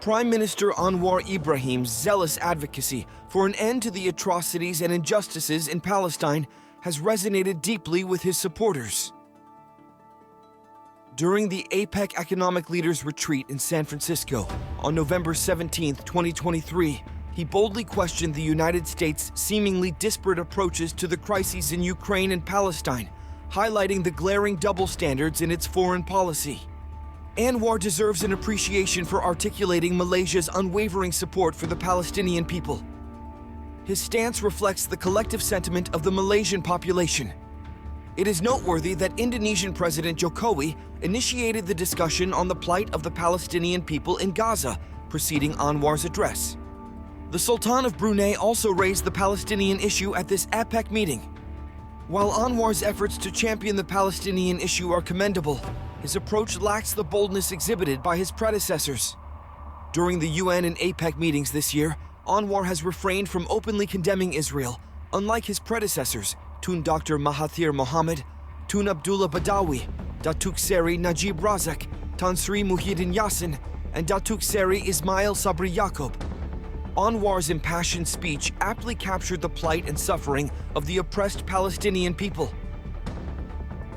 Prime Minister Anwar Ibrahim's zealous advocacy for an end to the atrocities and injustices in Palestine has resonated deeply with his supporters. During the APEC Economic Leaders Retreat in San Francisco on November 17, 2023, he boldly questioned the United States' seemingly disparate approaches to the crises in Ukraine and Palestine, highlighting the glaring double standards in its foreign policy. Anwar deserves an appreciation for articulating Malaysia's unwavering support for the Palestinian people. His stance reflects the collective sentiment of the Malaysian population. It is noteworthy that Indonesian President Jokowi initiated the discussion on the plight of the Palestinian people in Gaza, preceding Anwar's address. The Sultan of Brunei also raised the Palestinian issue at this APEC meeting. While Anwar's efforts to champion the Palestinian issue are commendable, his approach lacks the boldness exhibited by his predecessors. During the UN and APEC meetings this year, Anwar has refrained from openly condemning Israel, unlike his predecessors, Tun Dr. Mahathir Mohamad, Tun Abdullah Badawi, Datuk Seri Najib Razak, Tan Sri Muhyiddin Yassin, and Datuk Seri Ismail Sabri Yaakob. Anwar's impassioned speech aptly captured the plight and suffering of the oppressed Palestinian people.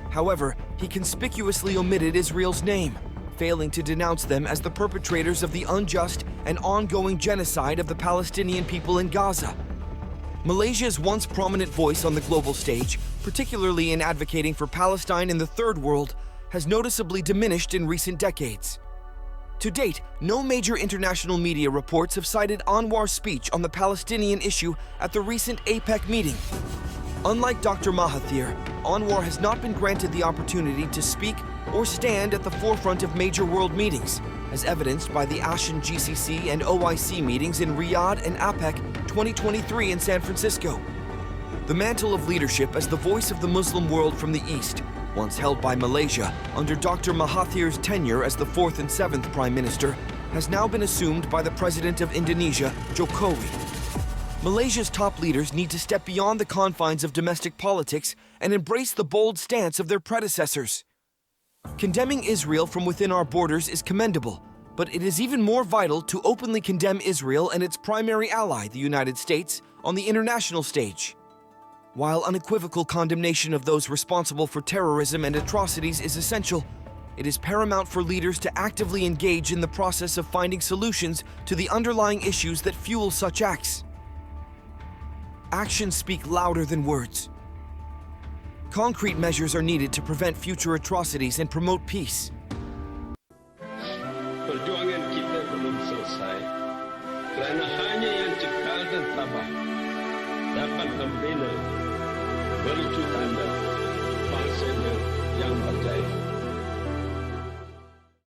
However, he conspicuously omitted Israel's name, failing to denounce them as the perpetrators of the unjust and ongoing genocide of the Palestinian people in Gaza. Malaysia's once prominent voice on the global stage, particularly in advocating for Palestine in the Third World, has noticeably diminished in recent decades. To date, no major international media reports have cited Anwar's speech on the Palestinian issue at the recent APEC meeting. Unlike Dr. Mahathir, Anwar has not been granted the opportunity to speak or stand at the forefront of major world meetings, as evidenced by the ASEAN GCC and OIC meetings in Riyadh and APEC 2023 in San Francisco. The mantle of leadership as the voice of the Muslim world from the East, once held by Malaysia under Dr. Mahathir's tenure as the 4th and 7th Prime Minister, has now been assumed by the President of Indonesia, Jokowi. Malaysia's top leaders need to step beyond the confines of domestic politics and embrace the bold stance of their predecessors. Condemning Israel from within our borders is commendable, but it is even more vital to openly condemn Israel and its primary ally, the United States, on the international stage. While unequivocal condemnation of those responsible for terrorism and atrocities is essential, it is paramount for leaders to actively engage in the process of finding solutions to the underlying issues that fuel such acts. Actions speak louder than words. Concrete measures are needed to prevent future atrocities and promote peace. Perjuangan kita belum selesai, kerana hanya yang cekal dan tabah dapat membina, beri tanda